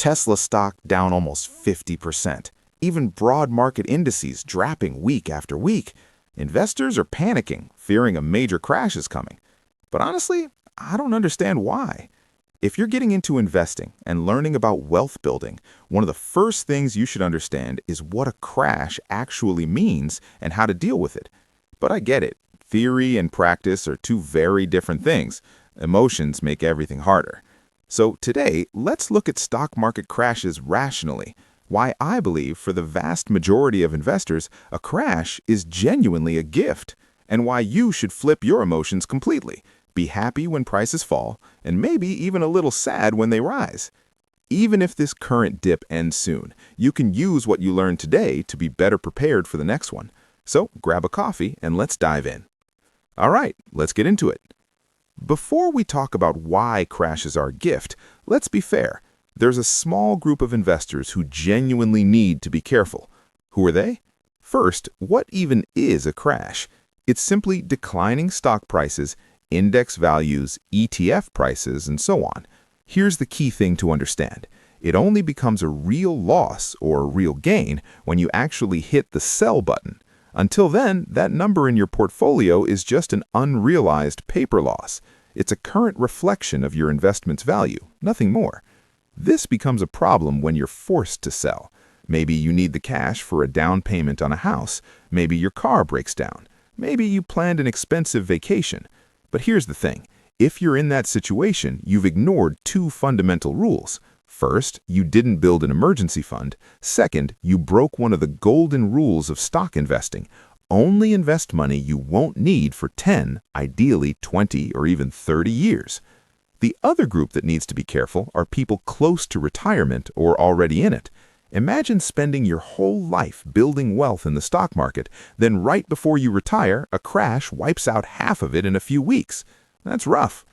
Tesla stock down almost 50%. Even broad market indices dropping week after week. Investors are panicking, fearing a major crash is coming. But honestly, I don't understand why. If you're getting into investing and learning about wealth building, one of the first things you should understand is what a crash actually means and how to deal with it. But I get it. Theory and practice are two very different things. Emotions make everything harder. So today, let's look at stock market crashes rationally. Why I believe for the vast majority of investors, a crash is genuinely a gift, and why you should flip your emotions completely. Be happy when prices fall, and maybe even a little sad when they rise. Even if this current dip ends soon, you can use what you learned today to be better prepared for the next one. So grab a coffee and let's dive in. All right, let's get into it. Before we talk about why crashes are a gift, let's be fair. There's a small group of investors who genuinely need to be careful. Who are they? First, what even is a crash? It's simply declining stock prices, index values, ETF prices, and so on. Here's the key thing to understand. It only becomes a real loss or a real gain when you actually hit the sell button. Until then, that number in your portfolio is just an unrealized paper loss. It's a current reflection of your investment's value, nothing more. This becomes a problem when you're forced to sell. Maybe you need the cash for a down payment on a house. Maybe your car breaks down. Maybe you planned an expensive vacation. But here's the thing. If you're in that situation, you've ignored two fundamental rules. First, you didn't build an emergency fund. Second, you broke one of the golden rules of stock investing. Only invest money you won't need for 10, ideally 20, or even 30 years. The other group that needs to be careful are people close to retirement or already in it. Imagine spending your whole life building wealth in the stock market, then right before you retire, a crash wipes out half of it in a few weeks. That's rough.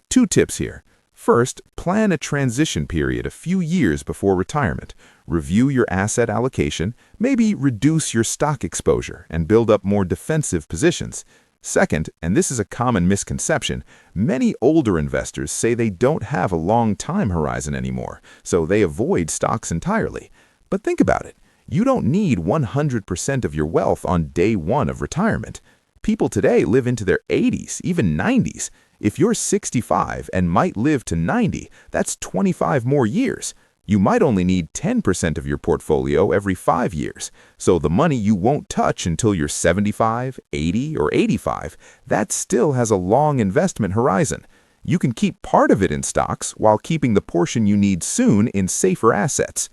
Two tips here. First, plan a transition period a few years before retirement. Review your asset allocation, maybe reduce your stock exposure and build up more defensive positions. Second, and this is a common misconception, many older investors say they don't have a long time horizon anymore, so they avoid stocks entirely. But think about it. You don't need 100% of your wealth on day one of retirement. People today live into their 80s, even 90s. If you're 65 and might live to 90, that's 25 more years. You might only need 10% of your portfolio every 5 years. So the money you won't touch until you're 75, 80, or 85, that still has a long investment horizon. You can keep part of it in stocks while keeping the portion you need soon in safer assets.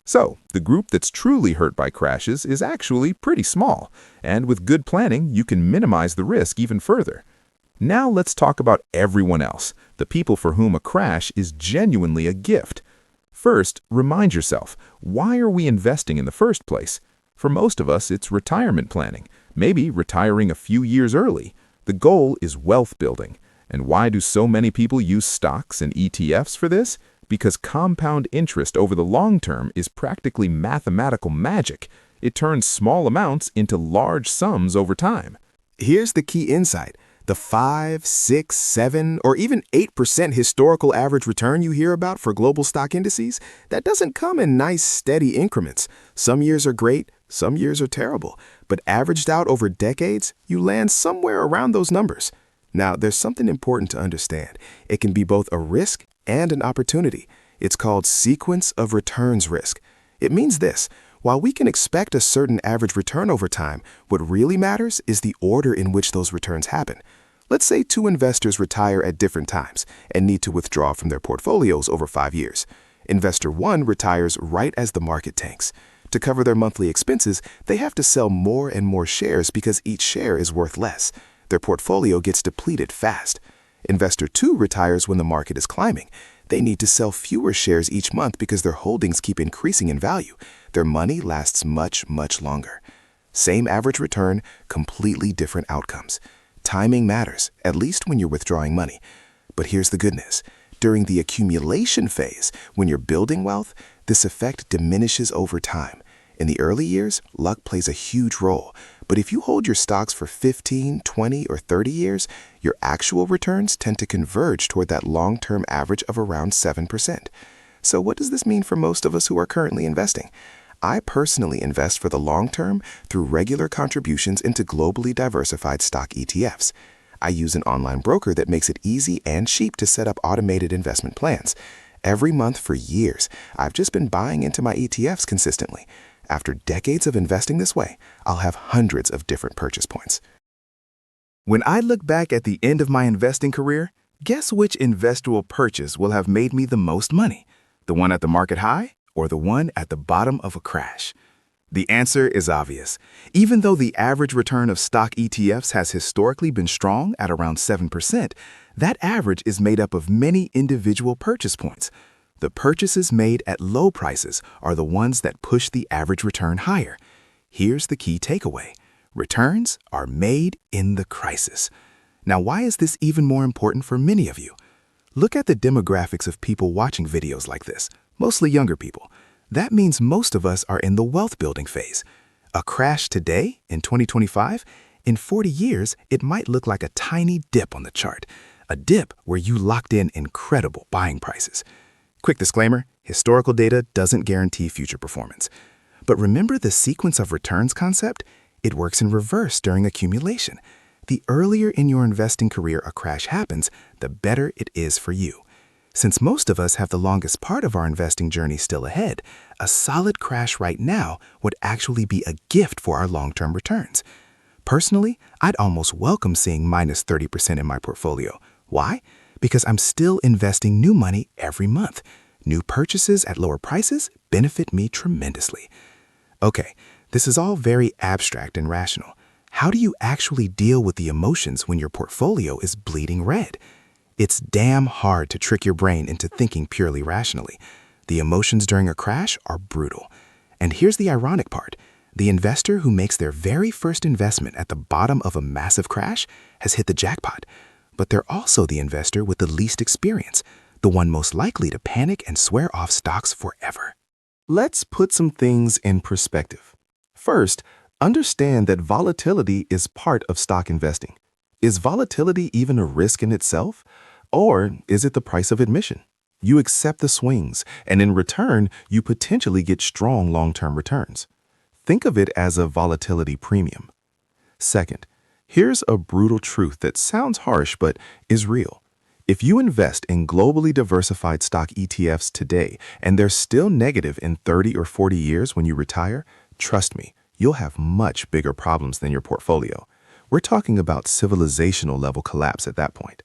So, the group that's truly hurt by crashes is actually pretty small, and with good planning, you can minimize the risk even further. Now let's talk about everyone else, the people for whom a crash is genuinely a gift. First, remind yourself, why are we investing in the first place? For most of us, it's retirement planning, maybe retiring a few years early. The goal is wealth building. And why do so many people use stocks and ETFs for this? Because compound interest over the long term is practically mathematical magic. It turns small amounts into large sums over time. Here's the key insight. The 5, 6, 7, or even 8% historical average return you hear about for global stock indices, that doesn't come in nice, steady increments. Some years are great, some years are terrible. But averaged out over decades, you land somewhere around those numbers. Now, there's something important to understand. It can be both a risk and an opportunity. It's called sequence of returns risk. It means this. While we can expect a certain average return over time, what really matters is the order in which those returns happen. Let's say two investors retire at different times and need to withdraw from their portfolios over 5 years. Investor 1 retires right as the market tanks. To cover their monthly expenses, they have to sell more and more shares because each share is worth less. Their portfolio gets depleted fast. Investor 2 retires when the market is climbing. They need to sell fewer shares each month because their holdings keep increasing in value. Their money lasts much, much longer. Same average return, completely different outcomes. Timing matters, at least when you're withdrawing money. But here's the good news. During the accumulation phase, when you're building wealth, this effect diminishes over time. In the early years, luck plays a huge role. But if you hold your stocks for 15, 20, or 30 years, your actual returns tend to converge toward that long-term average of around 7%. So what does this mean for most of us who are currently investing? I personally invest for the long term through regular contributions into globally diversified stock ETFs. I use an online broker that makes it easy and cheap to set up automated investment plans. Every month for years, I've just been buying into my ETFs consistently. After decades of investing this way, I'll have hundreds of different purchase points. When I look back at the end of my investing career, guess which investable purchase will have made me the most money? The one at the market high or the one at the bottom of a crash? The answer is obvious. Even though the average return of stock ETFs has historically been strong at around 7%, that average is made up of many individual purchase points. The purchases made at low prices are the ones that push the average return higher. Here's the key takeaway. Returns are made in the crisis. Now, why is this even more important for many of you? Look at the demographics of people watching videos like this, mostly younger people. That means most of us are in the wealth building phase. A crash today, in 2025, in 40 years, it might look like a tiny dip on the chart, a dip where you locked in incredible buying prices. Quick disclaimer, historical data doesn't guarantee future performance. But remember the sequence of returns concept? It works in reverse during accumulation. The earlier in your investing career a crash happens, the better it is for you. Since most of us have the longest part of our investing journey still ahead, a solid crash right now would actually be a gift for our long-term returns. Personally, I'd almost welcome seeing minus 30% in my portfolio. Why? Because I'm still investing new money every month. New purchases at lower prices benefit me tremendously. Okay, this is all very abstract and rational. How do you actually deal with the emotions when your portfolio is bleeding red? It's damn hard to trick your brain into thinking purely rationally. The emotions during a crash are brutal. And here's the ironic part. The investor who makes their very first investment at the bottom of a massive crash has hit the jackpot. But they're also the investor with the least experience, the one most likely to panic and swear off stocks forever. Let's put some things in perspective. First, understand that volatility is part of stock investing. Is volatility even a risk in itself? Or is it the price of admission? You accept the swings, and in return, you potentially get strong long-term returns. Think of it as a volatility premium. Second, here's a brutal truth that sounds harsh but is real. If you invest in globally diversified stock ETFs today and they're still negative in 30 or 40 years when you retire, trust me, you'll have much bigger problems than your portfolio. We're talking about civilizational level collapse at that point.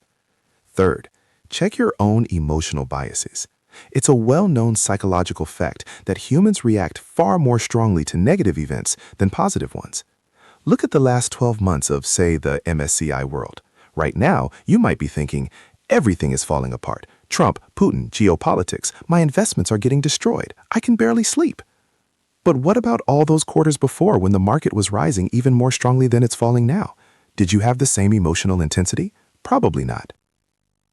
Third, check your own emotional biases. It's a well-known psychological fact that humans react far more strongly to negative events than positive ones. Look at the last 12 months of, say, the MSCI world. Right now, you might be thinking, everything is falling apart. Trump, Putin, geopolitics, my investments are getting destroyed. I can barely sleep. But what about all those quarters before when the market was rising even more strongly than it's falling now? Did you have the same emotional intensity? Probably not.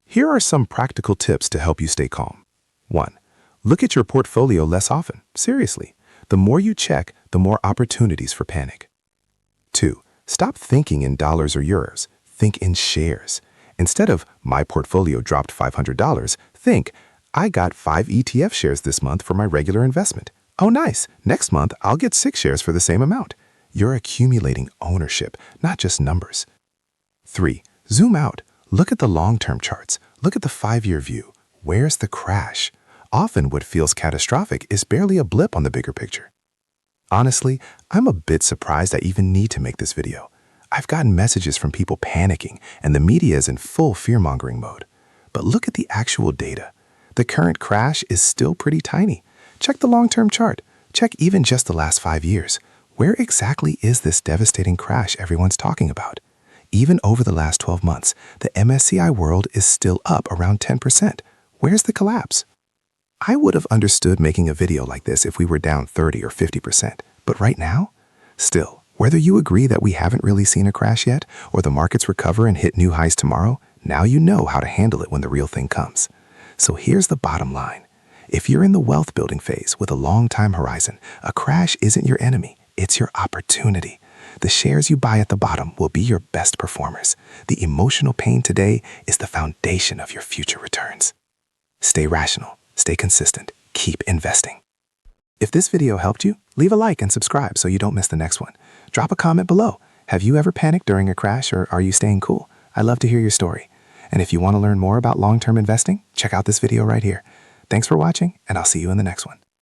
Here are some practical tips to help you stay calm. 1. Look at your portfolio less often. Seriously. The more you check, the more opportunities for panic. 2. Stop thinking in dollars or euros. Think in shares. Instead of, my portfolio dropped $500, think, I got 5 ETF shares this month for my regular investment. Oh, nice. Next month, I'll get 6 shares for the same amount. You're accumulating ownership, not just numbers. 3. Zoom out. Look at the long-term charts. Look at the 5-year view. Where's the crash? Often what feels catastrophic is barely a blip on the bigger picture. Honestly, I'm a bit surprised I even need to make this video. I've gotten messages from people panicking, and the media is in full fear-mongering mode. But look at the actual data. The current crash is still pretty tiny. Check the long-term chart. Check even just the last 5 years. Where exactly is this devastating crash everyone's talking about? Even over the last 12 months, the MSCI world is still up around 10%. Where's the collapse? I would have understood making a video like this if we were down 30 or 50%. But right now? Still, whether you agree that we haven't really seen a crash yet, or the markets recover and hit new highs tomorrow, now you know how to handle it when the real thing comes. So here's the bottom line. If you're in the wealth building phase with a long time horizon, a crash isn't your enemy, it's your opportunity. The shares you buy at the bottom will be your best performers. The emotional pain today is the foundation of your future returns. Stay rational, stay consistent, keep investing. If this video helped you, leave a like and subscribe so you don't miss the next one. Drop a comment below. Have you ever panicked during a crash, or are you staying cool? I'd love to hear your story. And if you want to learn more about long-term investing, check out this video right here. Thanks for watching, and I'll see you in the next one.